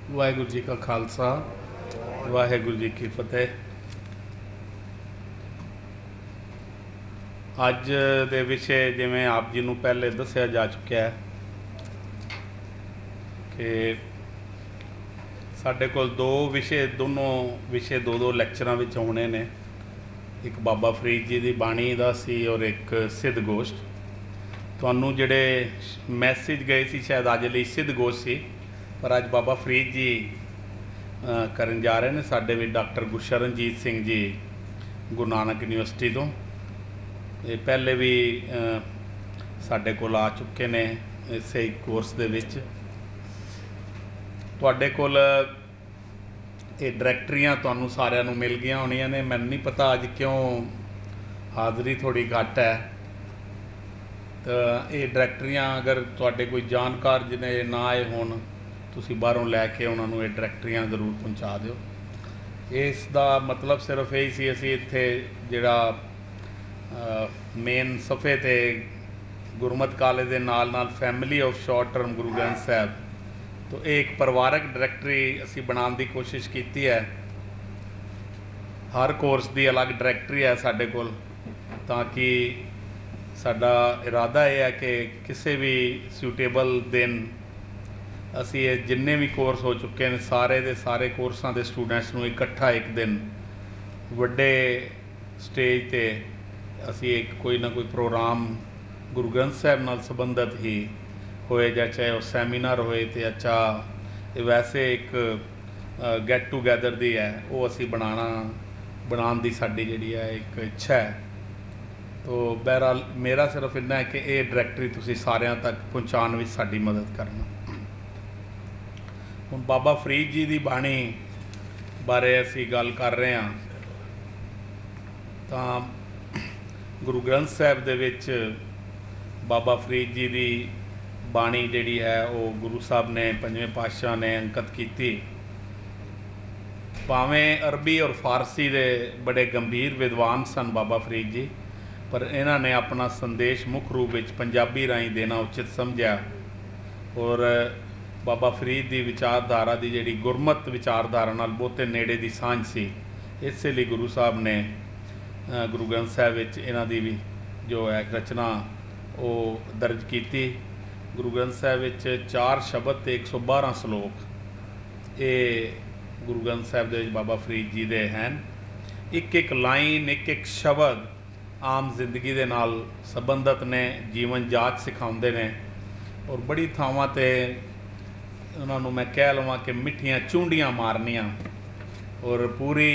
वाहिगुरू जी का खालसा वाहिगुरू जी की फतेह। अज दे विषय जिवें आप जी नूं पहले दस्या जा चुकिया है कि साडे कोल दोनों विषय दो लैक्चरां विच होने ने। एक बाबा फरीद जी की बाणी दा सी और एक सिद्ध गोश्त। तुहानूं जिहड़े मैसेज गए सी शायद अज लई सिद्ध गोश्त सी, पर अज बाबा फरीद जी करन जा रहे हैं। साडे भी डॉक्टर गुरशरणजीत सिंह जी गुरु नानक यूनिवर्सिटी तो ये पहले भी साडे कोल आ चुके ने इस कोर्स दे विच। तुहाडे कोल ये डायरैक्टरियां तुहानूं सारिਆਂ ਨੂੰ मिल गई होनियां ने। मैनूं नहीं पता अज क्यों हाज़री थोड़ी घट है। तो ये डायरैक्टरियां अगर तुहाडे कोई जानकार जिन्हें ना आए होण, तुसीं बाहरों लैके उन्होंने ये डायरैक्टरियां जरूर पहुँचा दिओ। इसका मतलब सिर्फ यही सी, असीं इत्थे जिहड़ा मेन सफ़े ते गुरमत कालेज के नाल नाल family of short term Guru Granth साहब, तो एक परिवारक डायरैक्टरी असी बनाने की कोशिश की है। हर कोर्स की अलग डायरैक्टरी है साडे कोल, ताकि साडा इरादा यह है कि किसी भी सूटेबल दिन असी जिन्ने भी कोर्स हो चुके हैं सारे दे सारे कोर्सां के स्टूडेंट्स नूं इकट्ठा एक दिन वड्डे स्टेज ते असी एक कोई ना कोई प्रोग्राम गुरु ग्रंथ साहब नाल संबंधित ही होए, या चाहे वह सैमीनार होए तो अच्छा वैसे एक गैट टूगैदर दी है वो असी बनाने की साडी जिहड़ी है एक इच्छा है। तो बहरहाल मेरा सिर्फ इन्ना है कि ये डायरैक्टरी तुसीं सारिਆਂ तक पहुँचाने में साडी मदद करना। हुण बाबा फरीद जी की बाणी बारे असी गल कर रहे हैं। तो गुरु ग्रंथ साहब दे विच बाबा फरीद जी की बाणी जिहड़ी है वो गुरु साहब ने पंजवें पातशाह ने अंकित की। भावें अरबी और फारसी के बड़े गंभीर विद्वान सन बाबा फरीद जी, पर इन्हों ने अपना संदेश मुख्य रूप में पंजाबी राही देना उचित समझा। और बाबा फरीद की विचारधारा की जिहड़ी गुरमत विचारधारा नाल बहुते नेड़े की सांझ सी, इसलिए गुरु साहब ने गुरु ग्रंथ साहब विच इन्हां दी भी जो है रचना वो दर्ज की। गुरु ग्रंथ साहब विच 4 शब्द ते 112 सलोक ये गुरु ग्रंथ साहब दे बाबा फरीद जी दे हैं। एक एक लाइन एक एक शब्द आम जिंदगी दे नाल संबंधित ने, जीवन जाच सिखाउंदे ने। और बड़ी थावां ते उन्होंने मैं कह लवां कि मिठियां चूंडियां मारनियां और पूरी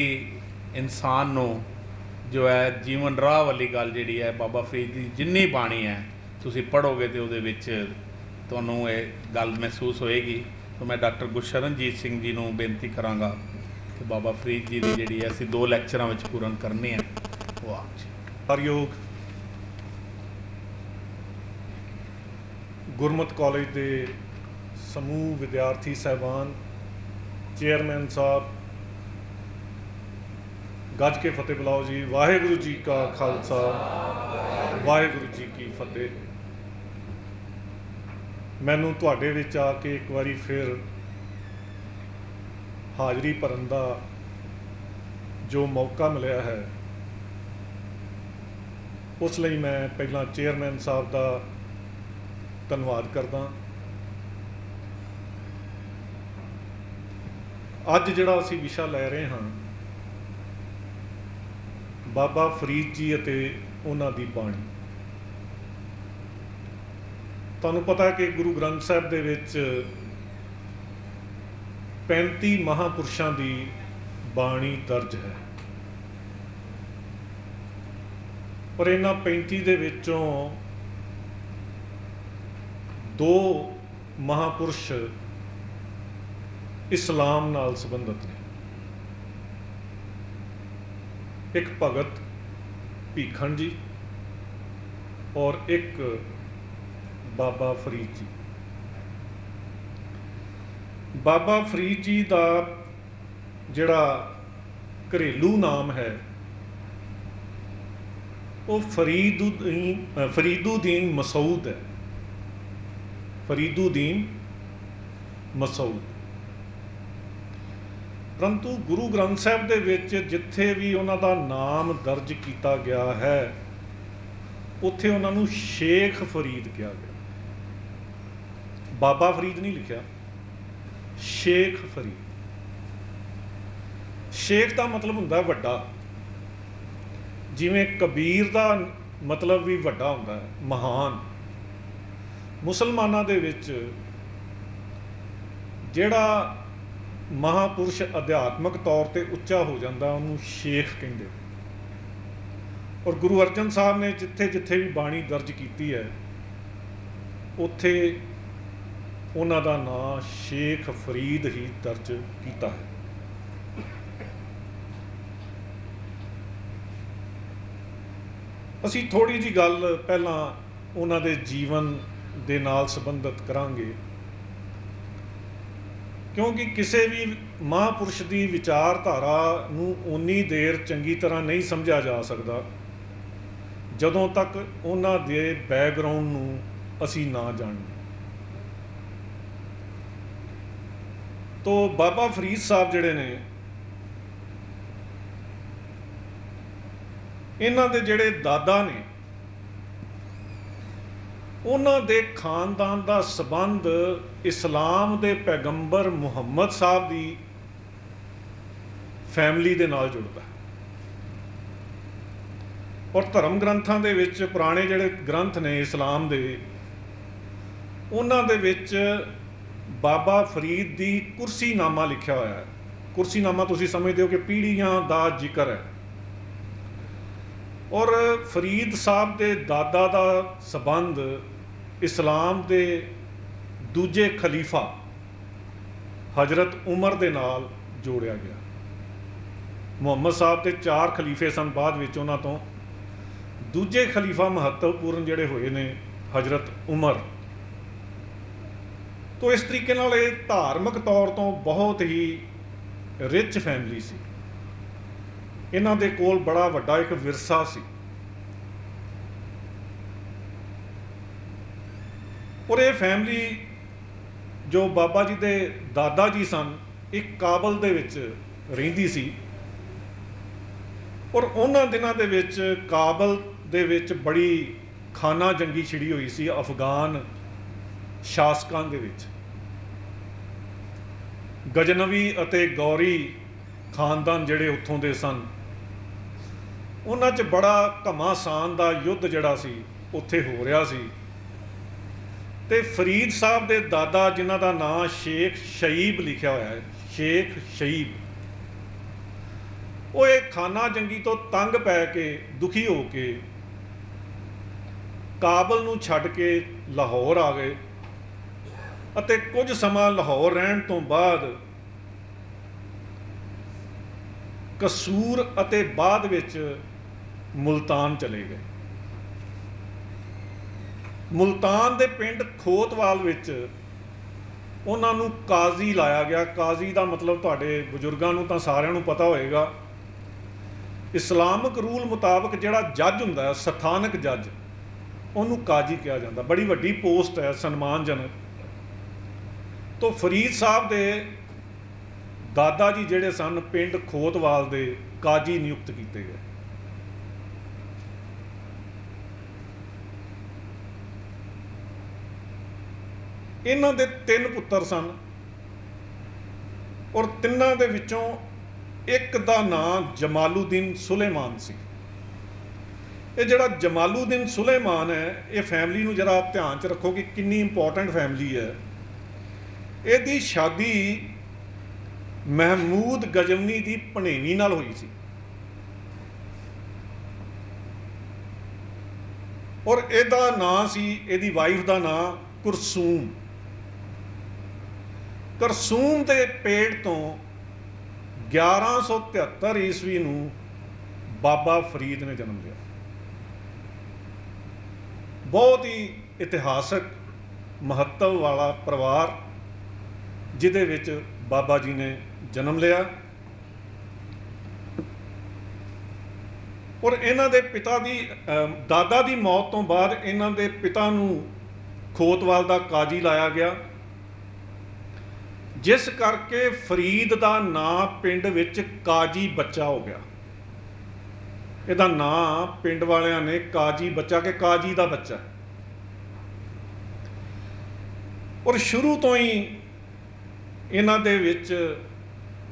इंसान नूं जो है जीवन राह वाली गल जिहड़ी है बाबा फरीद की जिन्नी बाणी है तुसीं पढ़ोगे तो उहदे विच तुहानूं ये गल महसूस होएगी। तो मैं डॉक्टर गुरशरणजीत सिंह जी नूं बेनती करांगा कि बाबा फरीद जी की जिहड़ी असीं 2 लैक्चरां विच पूर्ण करनी है वो आप जी। हरयोग गुरमत कॉलेज के समूह विद्यार्थी साहबान, चेयरमैन साहब, गज के फतेह बुलाओ जी। वाहिगुरू जी का खालसा वाहिगुरू जी की फतेह। मैनू तुहाडे विच आके एक बारी फिर हाज़री भरन दा जो मौका मिलिया है, उस लई मैं पहला चेयरमैन साहब का धन्यवाद करदा। अज जिहड़ा असीं विशा लै रहे हाँ बाबा फरीद जी अते उन्हां दी बाणी। तुहानूं पता कि गुरु ग्रंथ साहब दे विच 35 महापुरुषां दी बाणी दर्ज है। पर इन्हां 35 दे विचों 2 महापुरुष इस्लाम नाल संबंधित ने। एक भगत भीखन जी और एक बाबा फरीद जी। बाबा फरीद जी का जिहड़ा घरेलू नाम है वो फरीदुद्दीन मसूद है। फरीदुद्दीन मसूद परंतु गुरु ग्रंथ साहब दे विच जिथे भी उन्हां दा नाम दर्ज किया गया है उत्थे उन्हां नूं शेख फरीद कहा गया। बाबा फरीद नहीं लिखिया, शेख फरीद। शेख का मतलब हुंदा वड्डा, जिवें कबीर का मतलब भी वड्डा हुंदा है, महान। मुसलमानां दे विच जिहड़ा महापुरुष अध्यात्मक तौर पर उच्चा हो जाता उन्होंने शेख कहिंदे। और गुरु अर्जन साहब ने जिथे जिथे भी बाणी दर्ज की है उत्थे उन्हां दा नाम शेख फरीद ही दर्ज किया है। असी थोड़ी जी गल पहलां उन्हां दे जीवन दे नाल संबंधित करांगे, क्योंकि किसी भी महापुरुष की विचारधारा नूं उन्नी देर चंगी तरह नहीं समझा जा सकता जदों तक उन्हां दे बैकग्राउंड नूं असी ना जाणीए। तो बाबा फरीद साहब जिहड़े ने इन्हां दे जिहड़े दादा ने उन्हां दे खानदान का संबंध इस्लाम के पैगंबर मुहम्मद साहब की फैमिली के नाल जुड़ता है। और धर्म ग्रंथां दे विच पुराने जिहड़े ग्रंथ ने इस्लाम के उन्हां दे विच बाबा फरीद की कुर्सीनामा लिखा होया है। कुर्सीनामा तुसीं समझदे हो कि पीढ़ियां का जिक्र है। और फरीद साहब के दादा का संबंध इस्लाम के दूजे खलीफा हजरत उमर के नाल जोड़िया गया। मुहम्मद साहब के 4 खलीफे सन, बाद विच उन्हां तों दूजे खलीफा महत्वपूर्ण जिहड़े होए ने हजरत उमर। तो इस तरीके नाल ये धार्मिक तौर तो बहुत ही रिच फैमिली सी। इन्हां दे कोल बड़ा वड्डा एक विरसा सी। और ये फैमिली जो बाबा जी के दादा जी सन एक काबल दे विच रहिंदी सी। और उन्हां दिनां दे विच काबल दे विच बड़ी खाना जंगी छिड़ी हुई सी अफगान शासकां दे विच। गजनवी अते गौरी खानदान जिहड़े उत्थों दे सन उन्हां च बड़ा घमासान दा युद्ध जिहड़ा सी उत्थे हो रहा सी। ते फरीद साहब के दादा जिन्हां दा नाम शेख शईब लिखा होया है, शेख शईब, वो एक खाना जंगी तो तंग पै के दुखी हो के काबल नूं छड्ड के लाहौर आ गए। अते कुछ समा लाहौर रहन तो बाद कसूर अते बाद विच मुल्तान चले गए। मुल्तान के पिंड खोतवाल विच उन्हां नूं काजी लाया गया। काजी का मतलब तुहाडे बजुर्गां नूं तां सारिआं नूं पता होएगा। इस्लामिक रूल मुताबक जिहड़ा जज हुंदा है, स्थानक जज, उन्होंने काजी कहा जाता। बड़ी वड्डी पोस्ट है, सन्मानजनक। तो फरीद साहब के दादा जी जिहड़े सन पिंड खोतवाल के काजी नियुक्त किए गए। इन्हां दे 3 पुत्तर सन और तिन्हां दे विचों एक दा नाम जमालुद्दीन सुलेमान सी। ये जिहड़ा जमालुद्दीन सुलेमान है, ये फैमिली नूं जरा ध्यान च रखो कि कितनी इंपॉर्टेंट फैमिली है। इहदी शादी महमूद गजवनी की भणेवी नाल हुई सी। और इहदा नाम सी, इहदी वाइफ का नाम कुरसूम। करसूम के पेट तो 1173 ईस्वी नूं बाबा फरीद ने जन्म लिया। बहुत ही इतिहासक महत्व वाला परिवार जिहदे विच बाबा जी ने जन्म लिया। और इन्हां दे पिता दी दादा की मौत तो बाद इन्हां दे पिता नूं खोतवाल का काजी लाया गया, ਜਿਸ ਕਰਕੇ ਫਰੀਦ ਦਾ ਨਾਂ ਪਿੰਡ ਵਿੱਚ ਕਾਜੀ ਬੱਚਾ ਹੋ ਗਿਆ। ਇਹਦਾ ਨਾਂ ਪਿੰਡ ਵਾਲਿਆਂ ਨੇ ਕਾਜੀ ਬੱਚਾ, ਕਿ ਕਾਜੀ ਦਾ ਬੱਚਾ। ਔਰ ਸ਼ੁਰੂ ਤੋਂ ਹੀ ਇਹਨਾਂ ਦੇ ਵਿੱਚ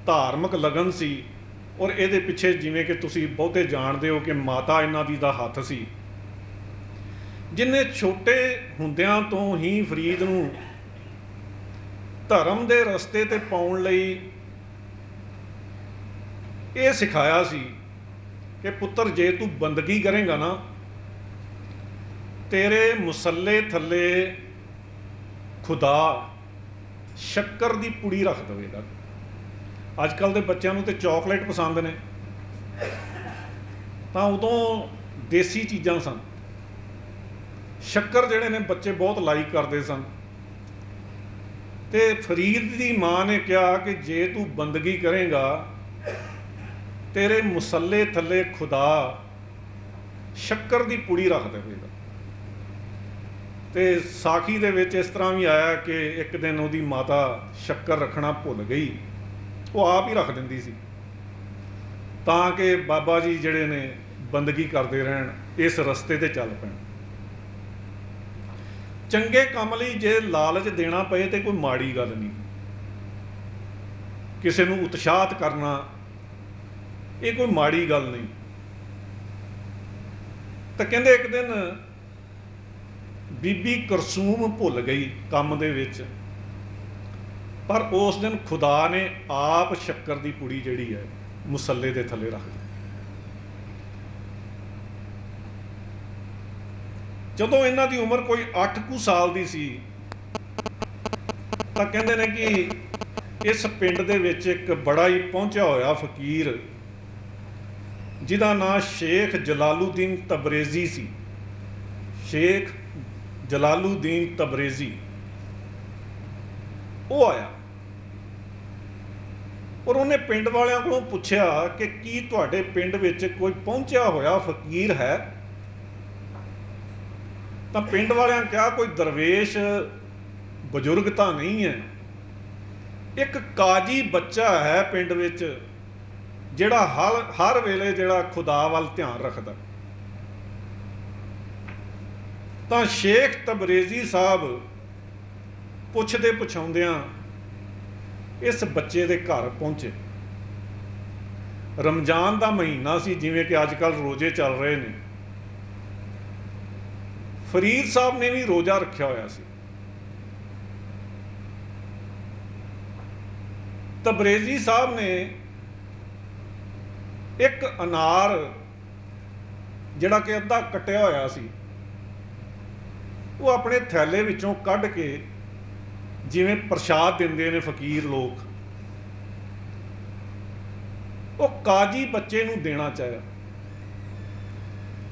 ਧਾਰਮਿਕ ਲਗਨ ਸੀ। ਔਰ ਇਹਦੇ ਪਿੱਛੇ ਜਿਵੇਂ ਕਿ ਤੁਸੀਂ ਬਹੁਤੇ ਜਾਣਦੇ ਹੋ ਕਿ ਮਾਤਾ ਇਹਨਾਂ ਦੀ ਦਾ ਹੱਥ ਸੀ, ਜਿਹਨੇ ਛੋਟੇ ਹੁੰਦਿਆਂ ਤੋਂ ਹੀ ਫਰੀਦ ਨੂੰ ਧਰਮ ਦੇ ਰਸਤੇ ਤੇ ਪਾਉਣ ਲਈ ਇਹ ਸਿਖਾਇਆ ਸੀ ਕਿ ਪੁੱਤਰ, ਜੇ ਤੂੰ ਬੰਦਗੀ ਕਰੇਂਗਾ ਨਾ, ਤੇਰੇ ਮੁਸੱਲੇ ਥੱਲੇ ਖੁਦਾ ਸ਼ੱਕਰ ਦੀ ਪੁੜੀ ਰੱਖ ਦੇਵੇਗਾ। ਅੱਜ ਕੱਲ੍ਹ ਦੇ ਬੱਚਿਆਂ ਨੂੰ ਤੇ ਚਾਕਲੇਟ ਪਸੰਦ ਨੇ, ਤਾਂ ਉਦੋਂ ਦੇਸੀ ਚੀਜ਼ਾਂ ਸਨ। ਸ਼ੱਕਰ ਜਿਹੜੇ ਨੇ ਬੱਚੇ ਬਹੁਤ ਲਾਈਕ ਕਰਦੇ ਸਨ। ਤੇ ਫਰੀਦ ਦੀ ਮਾਂ ਨੇ ਕਿਹਾ ਕਿ ਜੇ ਤੂੰ ਬੰਦਗੀ ਕਰੇਂਗਾ, ਤੇਰੇ ਮੁਸੱਲੇ ਥੱਲੇ ਖੁਦਾ ਸ਼ੱਕਰ ਦੀ ਪੁੜੀ ਰੱਖ ਦੇਵੇਗਾ। ਤੇ ਸਾਖੀ ਦੇ ਵਿੱਚ ਇਸ ਤਰ੍ਹਾਂ ਵੀ ਆਇਆ ਕਿ ਇੱਕ ਦਿਨ ਉਹਦੀ ਮਾਤਾ ਸ਼ੱਕਰ ਰੱਖਣਾ ਭੁੱਲ ਗਈ, ਉਹ ਆਪ ਹੀ ਰੱਖ ਦਿੰਦੀ ਸੀ, ਤਾਂ ਕਿ ਬਾਬਾ ਜੀ ਜਿਹੜੇ ਨੇ ਬੰਦਗੀ ਕਰਦੇ ਰਹਿਣ, ਇਸ ਰਸਤੇ ਤੇ ਚੱਲ ਪੈਣ। ਚੰਗੇ ਕੰਮ ਲਈ ਜੇ ਲਾਲਚ ਦੇਣਾ ਪਏ ਤੇ ਕੋਈ ਮਾੜੀ ਗੱਲ ਨਹੀਂ। ਕਿਸੇ ਨੂੰ ਉਤਸ਼ਾਹਤ ਕਰਨਾ ਇਹ ਕੋਈ ਮਾੜੀ ਗੱਲ ਨਹੀਂ। ਤਾਂ ਕਹਿੰਦੇ ਇੱਕ ਦਿਨ ਬੀਬੀ ਕਰਸੂਮ ਭੁੱਲ ਗਈ ਕੰਮ ਦੇ ਵਿੱਚ, ਪਰ ਉਸ ਦਿਨ ਖੁਦਾ ਨੇ ਆਪ ਸ਼ੱਕਰ ਦੀ ਪੁੜੀ ਜਿਹੜੀ ਹੈ ਮੁਸੱਲੇ ਦੇ ਥੱਲੇ ਰੱਖ ਦਿੱਤੀ। ਜਦੋਂ ਇਹਨਾਂ ਦੀ ਉਮਰ ਕੋਈ 8 ਕੁ ਸਾਲ ਦੀ ਸੀ, ਤਾਂ ਕਹਿੰਦੇ ਨੇ ਕਿ ਇਸ ਪਿੰਡ ਦੇ ਵਿੱਚ ਇੱਕ ਬੜਾ ਹੀ ਪਹੁੰਚਿਆ ਹੋਇਆ ਫਕੀਰ, ਜਿਹਦਾ ਨਾਂ ਸ਼ੇਖ ਜਲਾਲੂਦੀਨ ਤਬਰੇਜ਼ੀ ਸੀ। ਸ਼ੇਖ ਜਲਾਲੂਦੀਨ ਤਬਰੇਜ਼ੀ ਉਹ ਆਇਆ, ਔਰ ਉਹਨੇ ਪਿੰਡ ਵਾਲਿਆਂ ਕੋਲੋਂ ਪੁੱਛਿਆ ਕਿ ਕੀ ਤੁਹਾਡੇ ਪਿੰਡ ਵਿੱਚ ਕੋਈ ਪਹੁੰਚਿਆ ਹੋਇਆ ਫਕੀਰ ਹੈ? ਤਾਂ ਪਿੰਡ ਵਾਲਿਆਂ ਕਿਹਾ ਕੋਈ ਦਰਵੇਸ਼ ਬਜ਼ੁਰਗ ਤਾਂ ਨਹੀਂ ਹੈ, ਇੱਕ ਕਾਜੀ ਬੱਚਾ ਹੈ ਪਿੰਡ ਵਿੱਚ, ਜਿਹੜਾ ਹਰ ਵੇਲੇ ਜਿਹੜਾ ਖੁਦਾ ਵੱਲ ਧਿਆਨ ਰੱਖਦਾ। ਤਾਂ ਸ਼ੇਖ ਤਬਰੇਜ਼ੀ ਸਾਹਿਬ ਪੁੱਛਦੇ ਪੁਛਾਉਂਦਿਆਂ ਇਸ ਬੱਚੇ ਦੇ ਘਰ ਪਹੁੰਚੇ। ਰਮਜ਼ਾਨ ਦਾ ਮਹੀਨਾ ਸੀ, ਜਿਵੇਂ ਕਿ ਅੱਜ ਕੱਲ੍ਹ ਰੋਜ਼ੇ ਚੱਲ ਰਹੇ ਨੇ। ਫਰੀਦ ਸਾਹਿਬ ਨੇ ਵੀ ਰੋਜ਼ਾ ਰੱਖਿਆ ਹੋਇਆ ਸੀ। ਤਬਰੇਜ਼ੀ ਸਾਹਿਬ ਨੇ ਇੱਕ ਅਨਾਰ ਜਿਹੜਾ ਕਿ ਅੱਧਾ ਕੱਟਿਆ ਹੋਇਆ ਸੀ, ਉਹ ਆਪਣੇ ਥੈਲੇ ਵਿੱਚੋਂ ਕੱਢ ਕੇ, ਜਿਵੇਂ ਪ੍ਰਸ਼ਾਦ ਦਿੰਦੇ ਨੇ ਫਕੀਰ ਲੋਕ, ਉਹ ਕਾਜੀ ਬੱਚੇ ਨੂੰ ਦੇਣਾ ਚਾਹਿਆ।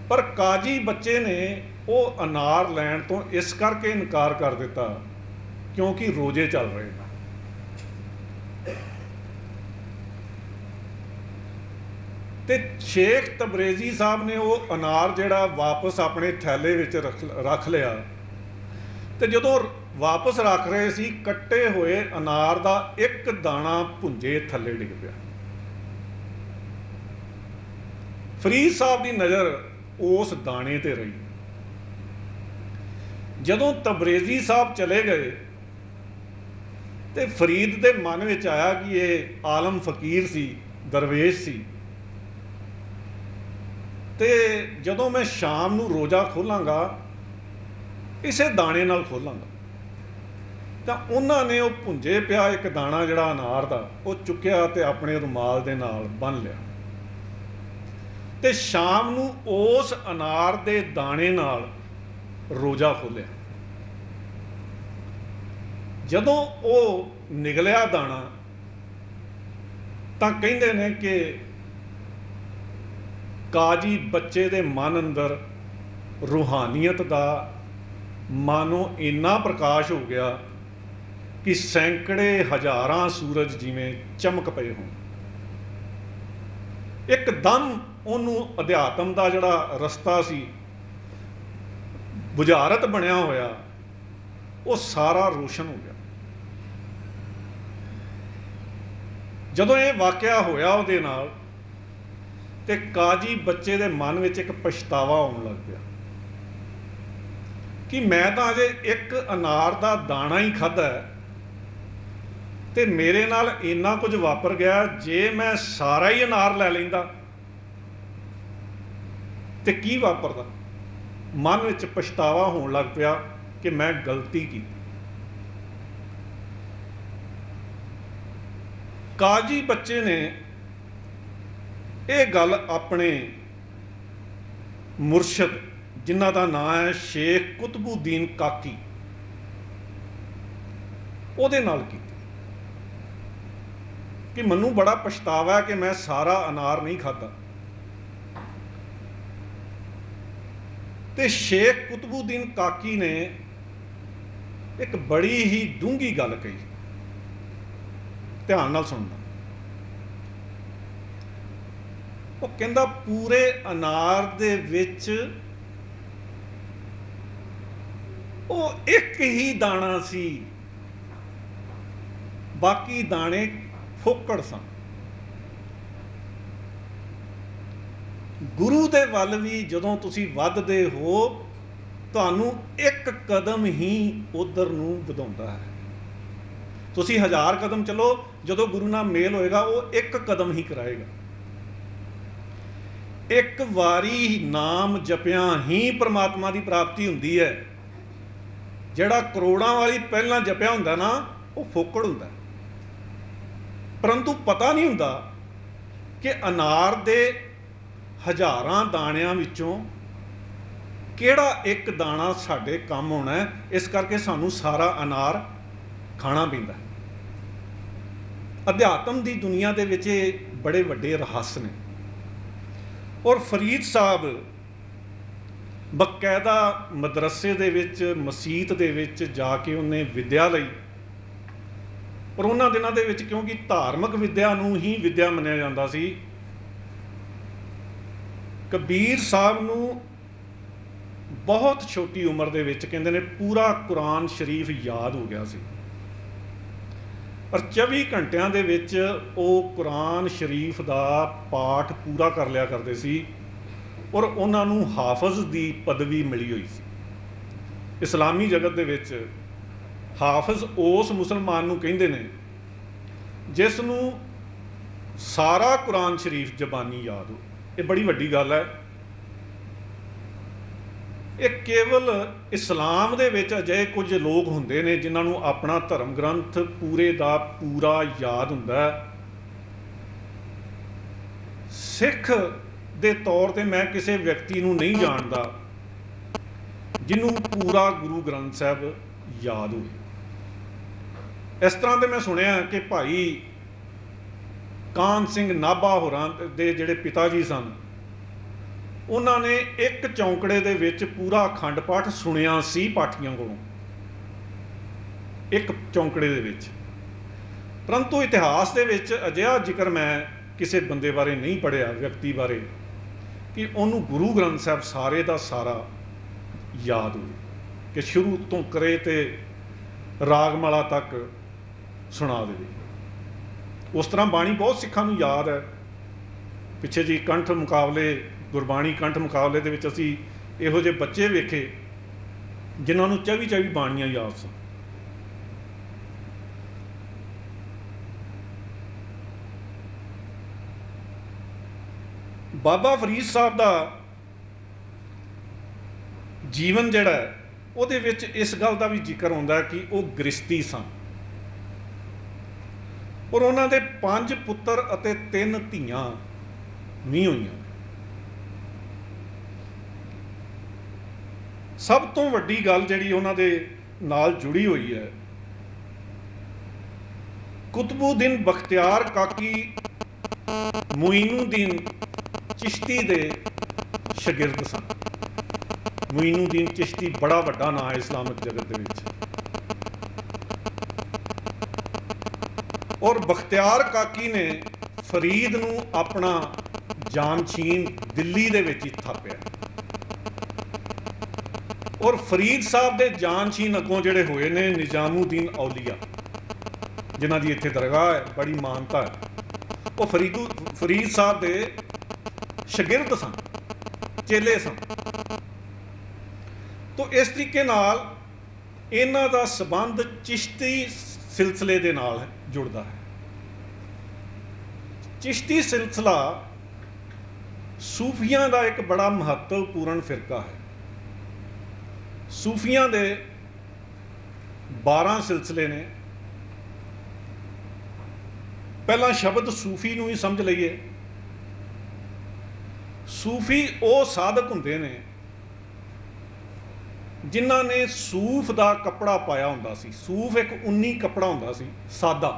ਪਰ ਕਾਜੀ ਬੱਚੇ ਨੇ ਉਹ ਅਨਾਰ ਲੈਣ ਤੋਂ ਇਸ ਕਰਕੇ ਇਨਕਾਰ ਕਰ ਦਿੱਤਾ ਕਿਉਂਕਿ ਰੋਜ਼ੇ ਚੱਲ ਰਹੇ ਨੇ। ਤੇ ਸ਼ੇਖ ਤਬਰੇਜ਼ੀ ਸਾਹਿਬ ਨੇ ਉਹ ਅਨਾਰ ਜਿਹੜਾ ਵਾਪਸ ਆਪਣੇ ਥੈਲੇ ਵਿੱਚ ਰੱਖ ਲਿਆ। ਤੇ ਜਦੋਂ ਵਾਪਸ ਰੱਖ ਰਹੇ ਸੀ, ਕੱਟੇ ਹੋਏ ਅਨਾਰ ਦਾ ਇੱਕ ਦਾਣਾ ਭੁੰਜੇ ਥੱਲੇ ਡਿੱਗ ਪਿਆ। ਫਰੀਦ ਸਾਹਿਬ ਦੀ ਨਜ਼ਰ ਉਸ ਦਾਣੇ ਤੇ ਰਹੀ। ਜਦੋਂ ਤਬਰੇਜ਼ੀ ਸਾਹਿਬ ਚਲੇ ਗਏ ਤੇ ਫਰੀਦ ਦੇ ਮਨ ਵਿੱਚ ਆਇਆ ਕਿ ਇਹ ਆਲਮ ਫਕੀਰ ਸੀ, ਦਰਵੇਸ਼ ਸੀ, ਤੇ ਜਦੋਂ ਮੈਂ ਸ਼ਾਮ ਨੂੰ ਰੋਜ਼ਾ ਖੋਲਾਂਗਾ ਇਸੇ ਦਾਣੇ ਨਾਲ ਖੋਲਾਂਗਾ। ਤਾਂ ਉਹਨਾਂ ਨੇ ਉਹ ਭੁੰਜੇ ਪਿਆ ਇੱਕ ਦਾਣਾ ਜਿਹੜਾ ਅਨਾਰ ਦਾ, ਉਹ ਚੁੱਕਿਆ ਤੇ ਆਪਣੇ ਰੁਮਾਲ ਦੇ ਨਾਲ ਬੰਨ੍ਹ ਲਿਆ। ਤੇ ਸ਼ਾਮ ਨੂੰ ਉਸ ਅਨਾਰ ਦੇ ਦਾਣੇ ਨਾਲ ਰੋਜ਼ਾ ਖੋਲ੍ਹਿਆ। ਜਦੋਂ ਉਹ ਨਿਕਲਿਆ ਦਾਣਾ, ਤਾਂ ਕਹਿੰਦੇ ਨੇ ਕਿ ਕਾਜੀ ਬੱਚੇ ਦੇ ਮਨ ਅੰਦਰ ਰੂਹਾਨੀਅਤ ਦਾ ਮਾਨੋ ਇੰਨਾ ਪ੍ਰਕਾਸ਼ ਹੋ ਗਿਆ ਕਿ ਸੈਂਕੜੇ ਹਜ਼ਾਰਾਂ ਸੂਰਜ ਜਿਵੇਂ ਚਮਕ ਪਏ ਹੋਣ। ਇੱਕਦਮ ਉਹਨੂੰ ਅਧਿਆਤਮ ਦਾ ਜਿਹੜਾ ਰਸਤਾ ਸੀ, ਬੁਝਾਰਤ ਬਣਿਆ ਹੋਇਆ, ਉਹ ਸਾਰਾ ਰੋਸ਼ਨ ਹੋ ਗਿਆ। ਜਦੋਂ ਇਹ ਵਾਕਿਆ ਹੋਇਆ ਉਹਦੇ ਨਾਲ, ਤੇ ਕਾਜੀ ਬੱਚੇ ਦੇ ਮਨ ਵਿੱਚ ਇੱਕ ਪਛਤਾਵਾ ਆਉਣ ਲੱਗ ਪਿਆ ਕਿ ਮੈਂ ਤਾਂ ਅਜੇ ਇੱਕ ਅਨਾਰ ਦਾ ਦਾਣਾ ਹੀ ਖਾਧਾ ਤੇ ਮੇਰੇ ਨਾਲ ਇੰਨਾ ਕੁਝ ਵਾਪਰ ਗਿਆ। ਜੇ ਮੈਂ ਸਾਰਾ ਹੀ ਅਨਾਰ ਲੈ ਲੈਂਦਾ ਤੇ ਕੀ ਵਾਪਰਦਾ। ਮਨ ਵਿੱਚ ਪਛਤਾਵਾ ਹੋਣ ਲੱਗ ਪਿਆ ਕਿ ਮੈਂ ਗਲਤੀ ਕੀਤੀ। ਕਾਜੀ ਬੱਚੇ ਨੇ ਇਹ ਗੱਲ ਆਪਣੇ ਮੁਰਸ਼ਦ, ਜਿਨ੍ਹਾਂ ਦਾ ਨਾਂ ਹੈ ਸ਼ੇਖ ਕੁਤਬੁਦੀਨ ਕਾਕੀ, ਉਹਦੇ ਨਾਲ ਕੀਤੀ ਕਿ ਮੈਨੂੰ ਬੜਾ ਪਛਤਾਵਾ ਹੈ ਕਿ ਮੈਂ ਸਾਰਾ ਅਨਾਰ ਨਹੀਂ ਖਾਧਾ। ਤੇ ਸ਼ੇਖ ਕੁਤਬੁਦੀਨ ਕਾਕੀ ਨੇ ਇੱਕ ਬੜੀ ਹੀ ਡੂੰਘੀ ਗੱਲ ਕਹੀ। ਧਿਆਨ ਨਾਲ ਸੁਣਨਾ। ਉਹ ਕਹਿੰਦਾ ਪੂਰੇ ਅਨਾਰ ਦੇ ਵਿੱਚ ਉਹ ਇੱਕ ਹੀ ਦਾਣਾ ਸੀ, ਬਾਕੀ ਦਾਣੇ ਫੋਕੜ ਸਨ। ਗੁਰੂ ਦੇ ਵੱਲ ਵੀ ਜਦੋਂ ਤੁਸੀਂ ਵੱਧਦੇ ਹੋ, ਤੁਹਾਨੂੰ ਇੱਕ ਕਦਮ ਹੀ ਉਧਰ ਨੂੰ ਵਧਾਉਂਦਾ ਹੈ। ਤੁਸੀਂ 1000 ਕਦਮ ਚਲੋ, ਜਦੋਂ ਗੁਰੂ ਨਾਲ ਮੇਲ ਹੋਏਗਾ ਉਹ ਇੱਕ ਕਦਮ ਹੀ ਕਰਾਏਗਾ। ਇੱਕ ਵਾਰੀ ਨਾਮ ਜਪਿਆਂ ਹੀ ਪ੍ਰਮਾਤਮਾ ਦੀ ਪ੍ਰਾਪਤੀ ਹੁੰਦੀ ਹੈ। ਜਿਹੜਾ ਕਰੋੜਾਂ ਵਾਲੀ ਪਹਿਲਾਂ ਜਪਿਆ ਹੁੰਦਾ ਨਾ, ਉਹ ਫੋਕੜ ਹੁੰਦਾ। ਪਰੰਤੂ ਪਤਾ ਨਹੀਂ ਹੁੰਦਾ ਕਿ ਅਨਾਰ ਦੇ ਹਜ਼ਾਰਾਂ ਦਾਣਿਆਂ ਵਿੱਚੋਂ ਕਿਹੜਾ ਇੱਕ ਦਾਣਾ ਸਾਡੇ ਕੰਮ ਆਉਣਾ ਹੈ। ਇਸ ਕਰਕੇ ਸਾਨੂੰ ਸਾਰਾ ਅਨਾਰ ਖਾਣਾ ਪੈਂਦਾ। ਅਧਿਆਤਮ ਦੀ ਦੁਨੀਆ ਦੇ ਵਿੱਚ ਇਹ ਬੜੇ ਵੱਡੇ ਰਹੱਸ ਨੇ। ਔਰ ਫਰੀਦ ਸਾਹਿਬ ਬਕਾਇਦਾ ਮਦਰਸੇ ਦੇ ਵਿੱਚ, ਮਸੀਤ ਦੇ ਵਿੱਚ ਜਾ ਕੇ ਉਹਨੇ ਵਿੱਦਿਆ ਲਈ। ਔਰ ਉਹਨਾਂ ਦਿਨਾਂ ਦੇ ਵਿੱਚ ਕਿਉਂਕਿ ਧਾਰਮਿਕ ਵਿੱਦਿਆ ਨੂੰ ਹੀ ਵਿੱਦਿਆ ਮੰਨਿਆ ਜਾਂਦਾ ਸੀ, ਕਬੀਰ ਸਾਹਿਬ ਨੂੰ ਬਹੁਤ ਛੋਟੀ ਉਮਰ ਦੇ ਵਿੱਚ ਕਹਿੰਦੇ ਨੇ ਪੂਰਾ ਕੁਰਾਨ ਸ਼ਰੀਫ ਯਾਦ ਹੋ ਗਿਆ ਸੀ। ਪਰ 24 ਘੰਟਿਆਂ ਦੇ ਵਿੱਚ ਉਹ ਕੁਰਾਨ ਸ਼ਰੀਫ ਦਾ ਪਾਠ ਪੂਰਾ ਕਰ ਲਿਆ ਕਰਦੇ ਸੀ। ਔਰ ਉਹਨਾਂ ਨੂੰ ਹਾਫਜ਼ ਦੀ ਪਦਵੀ ਮਿਲੀ ਹੋਈ ਸੀ। ਇਸਲਾਮੀ ਜਗਤ ਦੇ ਵਿੱਚ ਹਾਫਜ਼ ਉਸ ਮੁਸਲਮਾਨ ਨੂੰ ਕਹਿੰਦੇ ਨੇ ਜਿਸ ਨੂੰ ਸਾਰਾ ਕੁਰਾਨ ਸ਼ਰੀਫ ਜ਼ਬਾਨੀ ਯਾਦ ਹੋ। ਇਹ ਬੜੀ ਵੱਡੀ ਗੱਲ ਹੈ। ਇਹ ਕੇਵਲ ਇਸਲਾਮ ਦੇ ਵਿੱਚ ਅਜਿਹੇ ਕੁਝ ਲੋਕ ਹੁੰਦੇ ਨੇ ਜਿਨ੍ਹਾਂ ਨੂੰ ਆਪਣਾ ਧਰਮ ਗ੍ਰੰਥ ਪੂਰੇ ਦਾ ਪੂਰਾ ਯਾਦ ਹੁੰਦਾ ਹੈ। ਸਿੱਖ ਦੇ ਤੌਰ ਤੇ ਮੈਂ ਕਿਸੇ ਵਿਅਕਤੀ ਨੂੰ ਨਹੀਂ ਜਾਣਦਾ ਜਿਹਨੂੰ ਪੂਰਾ ਗੁਰੂ ਗ੍ਰੰਥ ਸਾਹਿਬ ਯਾਦ ਹੋਵੇ। ਇਸ ਤਰ੍ਹਾਂ ਦੇ ਮੈਂ ਸੁਣਿਆ ਕਿ ਭਾਈ ਕਾਹਨ ਸਿੰਘ ਨਾਭਾ ਹੋਰਾਂ ਦੇ ਜਿਹੜੇ ਪਿਤਾ ਜੀ ਸਨ, ਉਹਨਾਂ ਨੇ ਇੱਕ ਚੌਂਕੜੇ ਦੇ ਵਿੱਚ ਪੂਰਾ ਅਖੰਡ ਪਾਠ ਸੁਣਿਆ ਸੀ ਪਾਠੀਆਂ ਕੋਲੋਂ, ਇੱਕ ਚੌਂਕੜੇ ਦੇ ਵਿੱਚ। ਪਰੰਤੂ ਇਤਿਹਾਸ ਦੇ ਵਿੱਚ ਅਜਿਹਾ ਜ਼ਿਕਰ ਮੈਂ ਕਿਸੇ ਬੰਦੇ ਬਾਰੇ ਨਹੀਂ ਪੜ੍ਹਿਆ, ਵਿਅਕਤੀ ਬਾਰੇ, ਕਿ ਉਹਨੂੰ ਗੁਰੂ ਗ੍ਰੰਥ ਸਾਹਿਬ ਸਾਰੇ ਦਾ ਸਾਰਾ ਯਾਦ ਹੋਵੇ ਕਿ ਸ਼ੁਰੂ ਤੋਂ ਕਰੇ ਤੇ ਰਾਗਮਾਲਾ ਤੱਕ ਸੁਣਾ ਦੇਵੇ। ਉਸ ਤਰ੍ਹਾਂ ਬਾਣੀ ਬਹੁਤ ਸਿੱਖਾਂ ਨੂੰ ਯਾਦ ਹੈ। ਪਿੱਛੇ ਜੀ ਕੰਠ ਮੁਕਾਬਲੇ, ਗੁਰਬਾਣੀ ਕੰਠ ਮੁਕਾਬਲੇ ਦੇ ਵਿੱਚ ਅਸੀਂ ਇਹੋ ਜਿਹੇ ਬੱਚੇ ਵੇਖੇ ਜਿਨ੍ਹਾਂ ਨੂੰ 24 ਬਾਣੀਆਂ ਯਾਦ ਸਨ। ਬਾਬਾ ਫਰੀਦ ਸਾਹਿਬ ਦਾ ਜੀਵਨ ਜਿਹੜਾ ਹੈ ਉਹਦੇ ਵਿੱਚ ਇਸ ਗੱਲ ਦਾ ਵੀ ਜ਼ਿਕਰ ਆਉਂਦਾ ਕਿ ਉਹ ਗ੍ਰਸਤੀ ਸਨ। ਔਰ ਉਹਨਾਂ ਦੇ 5 ਪੁੱਤਰ ਅਤੇ 3 ਧੀਆਂ ਵੀ ਹੋਈਆਂ। ਸਭ ਤੋਂ ਵੱਡੀ ਗੱਲ ਜਿਹੜੀ ਉਹਨਾਂ ਦੇ ਨਾਲ ਜੁੜੀ ਹੋਈ ਹੈ, ਕੁਤਬੁਦੀਨ ਬਖਤਿਆਰ ਕਾਕੀ ਮੁਈਨੂਦੀਨ ਚਿਸ਼ਤੀ ਦੇ ਸ਼ਾਗਿਰਦ ਸਨ। ਮੁਈਨੂਦੀਨ ਚਿਸ਼ਤੀ ਬੜਾ ਵੱਡਾ ਨਾਂ ਹੈ ਇਸਲਾਮਿਕ ਜਗਤ ਦੇ ਵਿੱਚ। ਔਰ ਬਖਤਿਆਰ ਕਾਕੀ ਨੇ ਫਰੀਦ ਨੂੰ ਆਪਣਾ ਜਾਨਸ਼ੀਨ ਦਿੱਲੀ ਦੇ ਵਿੱਚ ਹੀ ਥਾਪਿਆ। ਔਰ ਫਰੀਦ ਸਾਹਿਬ ਦੇ ਜਾਨਸ਼ੀਨ ਅੱਗੋਂ ਜਿਹੜੇ ਹੋਏ ਨੇ ਨਿਜ਼ਾਮੂਦੀਨ ਔਲੀਆ। जिन्हां दी इत्थे दरगाह है, बड़ी मानता है, वो फरीद साहब दे शागिर्द सन, चेले सन। तो इस तरीके नाल इन्हां दा संबंध चिश्ती सिलसिले दे नाल जुड़दा है। चिश्ती सिलसिला सूफियां दा एक बड़ा महत्वपूर्ण फिरका है। सूफियां दे 12 सिलसिले ने। पहला शब्द सूफी नूं ही समझ लईए। सूफी वो साधक हुंदे ने जिन्हां ने सूफ दा कपड़ा पाया हुंदा सी। सूफ एक उन्नी कपड़ा हुंदा सी, सादा।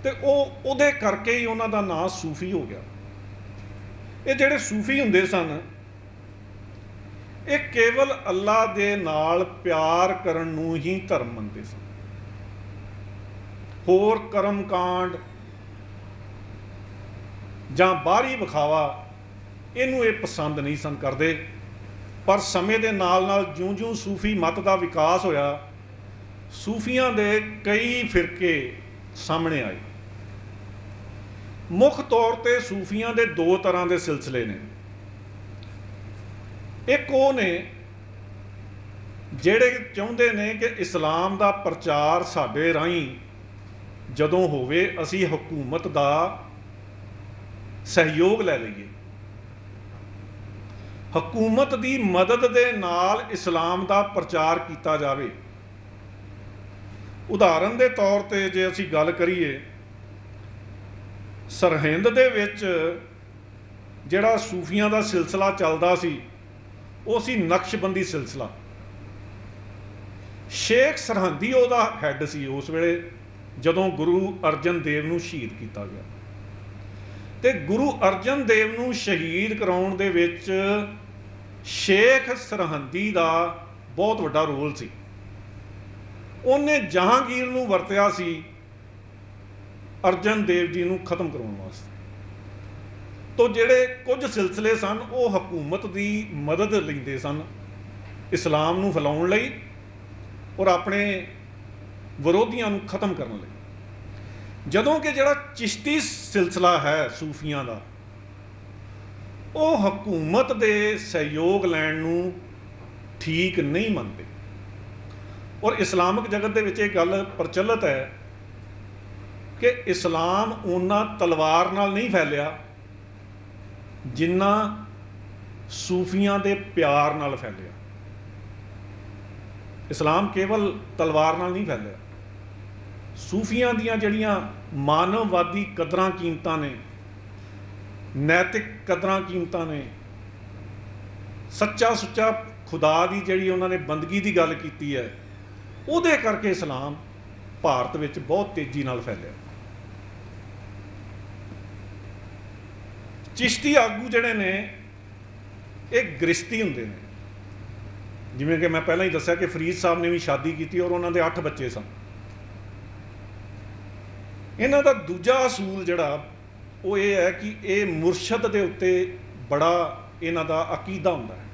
ते ओहदे करके ही उन्हां दा नाम सूफी हो गया। ये जिहड़े सूफी हुंदे सन, ये केवल अल्लाह दे नाल प्यार करन नूं ही धर्म मनदे सन। होर कर्म कांड जां बाहरी विखावा इनू ये पसंद नहीं सन करते। पर समय के नाल नाल ज्यों ज्यों सूफी मत का विकास होया, सूफियां दे कई फिरके सामने आए। मुख तौर पर सूफियां दे 2 तरह के सिलसिले ने। एक वो ने ਜਿਹੜੇ ਚਾਹੁੰਦੇ ਨੇ कि इस्लाम का प्रचार साडे राहीं जदों होवे असी हुकूमत का सहयोग लै लईए, हुकूमत की मदद दे नाल इस्लाम का प्रचार किया जावे। उदाहरण के तौर पर जे असी गल करिए, सरहिंद दे विच जिहड़ा सूफियां का सिलसिला चलदा सी, वो सी नक्शबंदी सिलसिला। शेख सरहंदी उहदा हैड सी उस वेले जदों गुरु अर्जन देव नूं शहीद किया गया। ते गुरु अर्जन देव नूं शहीद कराउण दे विच शेख सरहंदी का बहुत वड्डा रोल सी। उन्हें जहांगीर नूं वरतिया सी अर्जन देव जी नूं खत्म करवाउण वास्ते। तो जिहड़े कुछ सिलसिले सन वो हुकूमत की मदद लैंदे सन इस्लाम नूं फैलाउण लई और अपने विरोधियों नूं खत्म करने लई। जदों कि जिहड़ा चिश्ती सिलसिला है सूफियां दा, वो हुकूमत के सहयोग लैण नूं ठीक नहीं मनते। और इस्लामिक जगत दे विच इह गल प्रचलित है कि इस्लाम उन्ना तलवार नाल नहीं फैलिया जिन्ना सूफियां दे प्यार नाल फैलिया। इस्लाम केवल तलवार नाल नहीं फैलिया। सूफियां दियां जड़ियां मानववादी कदरां कीमतां ने, नैतिक कदरां कीमतां ने, सच्चा सुच्चा खुदा की जिहड़ी उन्होंने बंदगी की गल की है, उहदे करके इस्लाम भारत विच बहुत तेजी नाल फैलिया। चिश्ती आगू जिहड़े ने ये गृहस्थी हुंदे ने। जिवें कि मैं पहलां ही दस्सिया कि फरीद साहब ने भी शादी की और उन्होंने 8 बच्चे सन। इन्हां दा दूजा असूल जिहड़ा वो ये है कि ये मुरशद दे उत्ते बड़ा इन्हां दा अकीदा हुंदा है।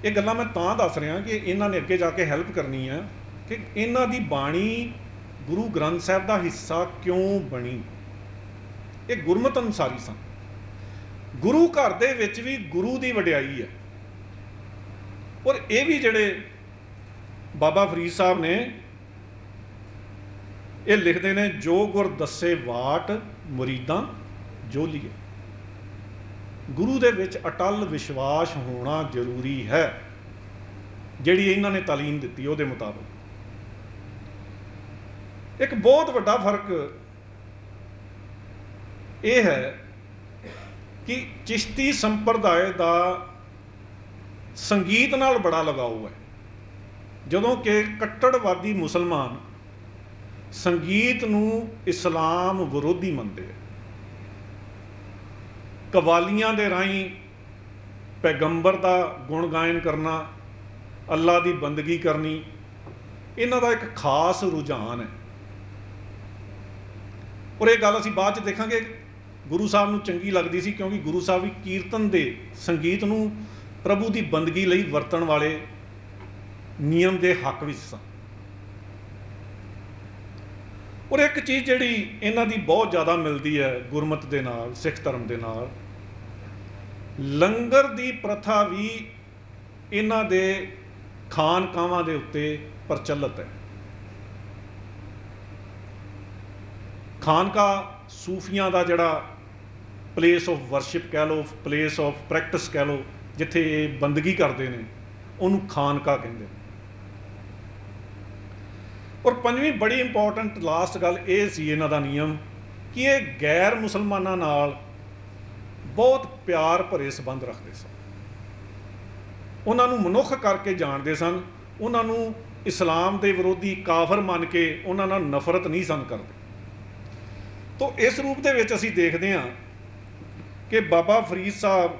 ये गल्लां मैं तां दस रहा कि इन्हां ने अगे जाके हैल्प करनी है कि इन्हां दी बाणी गुरु ग्रंथ साहिब का हिस्सा क्यों बनी। ये गुरमत अनुसारी सन। गुरु घर दे विच भी गुरु की वडियाई है। और ये भी जिहड़े बाबा फरीद साहब ने ये लिखते हैं, जो गुर दसे वाट मुरीदां जो लिए। गुरु दे विच अटल विश्वास होना जरूरी है, जिहड़ी इन्हां ने तालीम दी उहदे मुताबिक। एक बहुत वड्डा फर्क ये है कि चिश्ती संप्रदाय का संगीत नाल बड़ा लगाव है, जदों कि कट्टड़वादी मुसलमान संगीत नूं इस्लाम विरोधी मनते। कवालियां दे राहीं पैगंबर का गुण गायन करना, अल्लाह की बंदगी करनी, इन्हां दा एक खास रुझान है। और ये गल असीं बाद च देखांगे गुरु साहब नूं चंगी लगदी सी, क्योंकि गुरु साहब भी कीर्तन दे संगीत नूं प्रभु की बंदगी लई वरतण वाले ਨਿਯਮ ਦੇ ਹੱਕ ਵਿੱਚ ਸਨ। ਔਰ ਇੱਕ ਚੀਜ਼ ਜਿਹੜੀ ਇਹਨਾਂ ਦੀ ਬਹੁਤ ਜ਼ਿਆਦਾ ਮਿਲਦੀ ਹੈ ਗੁਰਮਤ ਦੇ ਨਾਲ, ਸਿੱਖ ਧਰਮ ਦੇ ਨਾਲ, ਲੰਗਰ ਦੀ ਪ੍ਰਥਾ ਵੀ ਇਹਨਾਂ ਦੇ ਖਾਨਕਾਵਾਂ ਦੇ ਉੱਤੇ ਪ੍ਰਚਲਿਤ ਹੈ। ਖਾਨਕਾ ਸੂਫੀਆਂ ਦਾ ਜਿਹੜਾ ਪਲੇਸ ਆਫ ਵਰਸ਼ਿਪ ਕਹਿ ਲਓ, ਪਲੇਸ ਆਫ ਪ੍ਰੈਕਟਿਸ ਕਹਿ ਲਓ, ਜਿੱਥੇ ਇਹ ਬੰਦਗੀ ਕਰਦੇ ਨੇ, ਉਹਨੂੰ ਖਾਨਕਾ ਕਹਿੰਦੇ ਨੇ। ਔਰ ਪੰਜਵੀਂ ਬੜੀ ਇੰਪੋਰਟੈਂਟ ਲਾਸਟ ਗੱਲ ਇਹ ਸੀ ਇਹਨਾਂ ਦਾ ਨਿਯਮ ਕਿ ਇਹ ਗੈਰ ਮੁਸਲਮਾਨਾਂ ਨਾਲ ਬਹੁਤ ਪਿਆਰ ਭਰੇ ਸੰਬੰਧ ਰੱਖਦੇ ਸਨ। ਉਹਨਾਂ ਨੂੰ ਮਨੁੱਖ ਕਰਕੇ ਜਾਣਦੇ ਸਨ, ਉਹਨਾਂ ਨੂੰ ਇਸਲਾਮ ਦੇ ਵਿਰੋਧੀ ਕਾਫਰ ਮੰਨ ਕੇ ਉਹਨਾਂ ਨਾਲ ਨਫ਼ਰਤ ਨਹੀਂ ਸਨ ਕਰਦੇ। ਤੋ ਇਸ ਰੂਪ ਦੇ ਵਿੱਚ ਅਸੀਂ ਦੇਖਦੇ ਹਾਂ ਕਿ ਬਾਬਾ ਫਰੀਦ ਸਾਹਿਬ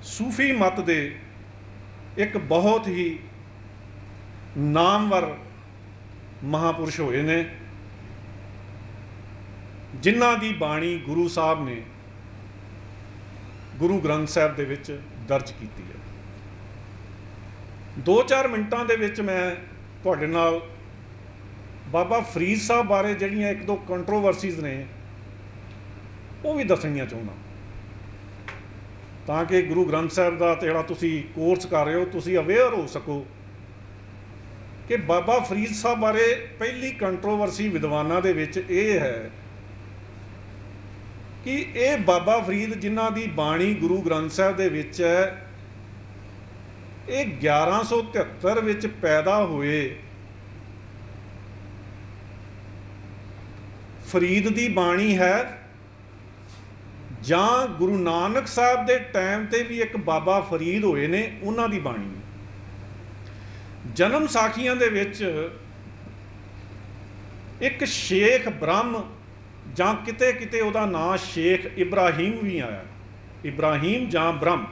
ਸੂਫੀ ਮਤ ਦੇ ਇੱਕ ਬਹੁਤ ਹੀ ਨਾਮਵਰ ਮਹਾਂਪੁਰਸ਼ ਹੋਏ ਨੇ, ਜਿਨ੍ਹਾਂ ਦੀ ਬਾਣੀ ਗੁਰੂ ਸਾਹਿਬ ਨੇ ਗੁਰੂ ਗ੍ਰੰਥ ਸਾਹਿਬ ਦੇ ਵਿੱਚ ਦਰਜ ਕੀਤੀ ਹੈ। 2-4 ਮਿੰਟਾਂ ਦੇ ਵਿੱਚ ਮੈਂ ਤੁਹਾਡੇ ਨਾਲ ਬਾਬਾ ਫਰੀਦ ਸਾਹਿਬ ਬਾਰੇ ਜਿਹੜੀਆਂ 1-2 ਕੰਟਰੋਵਰਸੀਜ਼ ਨੇ ਉਹ ਵੀ ਦੱਸਣੀਆਂ ਚਾਹੁੰਦਾ, ਤਾਂ ਕਿ ਗੁਰੂ ਗ੍ਰੰਥ ਸਾਹਿਬ ਦਾ ਜਿਹੜਾ ਤੁਸੀਂ ਕੋਰਸ ਕਰ ਰਹੇ ਹੋ ਤੁਸੀਂ ਅਵੇਅਰ ਹੋ ਸਕੋ ਕਿ ਬਾਬਾ ਫਰੀਦ ਸਾਹਿਬ ਬਾਰੇ ਪਹਿਲੀ ਕੰਟਰੋਵਰਸੀ ਵਿਦਵਾਨਾਂ ਦੇ ਵਿੱਚ ਇਹ ਹੈ ਕਿ ਇਹ ਬਾਬਾ ਫਰੀਦ ਜਿਨ੍ਹਾਂ ਦੀ ਬਾਣੀ ਗੁਰੂ ਗ੍ਰੰਥ ਸਾਹਿਬ ਦੇ ਵਿੱਚ ਹੈ, ਇਹ 1173 ਵਿੱਚ ਪੈਦਾ ਹੋਏ ਫਰੀਦ ਦੀ ਬਾਣੀ ਹੈ ਜਾਂ ਗੁਰੂ ਨਾਨਕ ਸਾਹਿਬ ਦੇ ਟਾਈਮ ਤੇ ਵੀ ਇੱਕ ਬਾਬਾ ਫਰੀਦ ਹੋਏ ਨੇ, ਉਹਨਾਂ ਦੀ ਬਾਣੀ ਹੈ। ਜਨਮ ਸਾਖੀਆਂ ਦੇ ਵਿੱਚ ਇੱਕ ਸ਼ੇਖ ਬ੍ਰਹਮ ਜਾਂ ਕਿਤੇ ਕਿਤੇ ਉਹਦਾ ਨਾਂ ਸ਼ੇਖ ਇਬਰਾਹੀਮ ਵੀ ਆਇਆ, ਇਬਰਾਹੀਮ ਜਾਂ ਬ੍ਰਹਮ,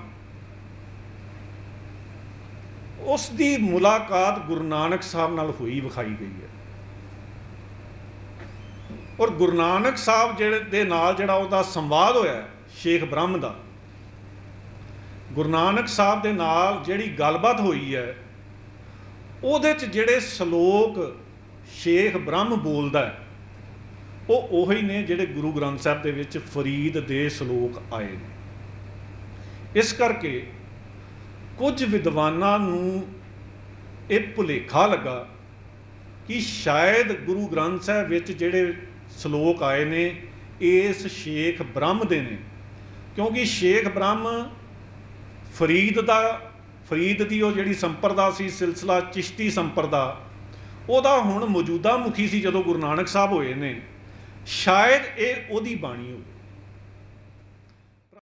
ਉਸ ਦੀ ਮੁਲਾਕਾਤ ਗੁਰੂ ਨਾਨਕ ਸਾਹਿਬ ਨਾਲ ਹੋਈ ਵਿਖਾਈ ਗਈ ਹੈ। ਔਰ ਗੁਰੂ ਨਾਨਕ ਸਾਹਿਬ ਜਿਹੜੇ ਦੇ ਨਾਲ ਜਿਹੜਾ ਉਹਦਾ ਸੰਵਾਦ ਹੋਇਆ ਸ਼ੇਖ ਬ੍ਰਹਮ ਦਾ, ਗੁਰੂ ਨਾਨਕ ਸਾਹਿਬ ਦੇ ਨਾਲ ਜਿਹੜੀ ਗੱਲਬਾਤ ਹੋਈ ਹੈ ਉਹਦੇ 'ਚ ਜਿਹੜੇ ਸ਼ਲੋਕ ਸ਼ੇਖ ਬ੍ਰਹਮ ਬੋਲਦਾ ਹੈ ਉਹ ਉਹੀ ਨੇ ਜਿਹੜੇ ਗੁਰੂ ਗ੍ਰੰਥ ਸਾਹਿਬ ਦੇ ਵਿੱਚ ਫਰੀਦ ਦੇ ਸ਼ਲੋਕ ਆਏ ਨੇ। ਇਸ ਕਰਕੇ ਕੁਝ ਵਿਦਵਾਨਾਂ ਨੂੰ ਇਹ ਭੁਲੇਖਾ ਲੱਗਾ ਕਿ ਸ਼ਾਇਦ ਗੁਰੂ ਗ੍ਰੰਥ ਸਾਹਿਬ ਵਿੱਚ ਜਿਹੜੇ ਸ਼ਲੋਕ ਆਏ ਨੇ ਇਸ ਸ਼ੇਖ ਬ੍ਰਹਮ ਦੇ ਨੇ, ਕਿਉਂਕਿ ਸ਼ੇਖ ਬ੍ਰਹਮ ਫਰੀਦ ਦੀ ਉਹ ਜਿਹੜੀ ਸੰਪਰਦਾ ਸੀ, ਸਿਲਸਿਲਾ ਚਿਸ਼ਤੀ ਸੰਪਰਦਾ, ਉਹਦਾ ਹੁਣ ਮੌਜੂਦਾ ਮੁਖੀ ਸੀ ਜਦੋਂ ਗੁਰੂ ਨਾਨਕ ਸਾਹਿਬ ਹੋਏ ਨੇ। ਸ਼ਾਇਦ ਇਹ ਉਹਦੀ ਬਾਣੀ ਹੋਵੇ।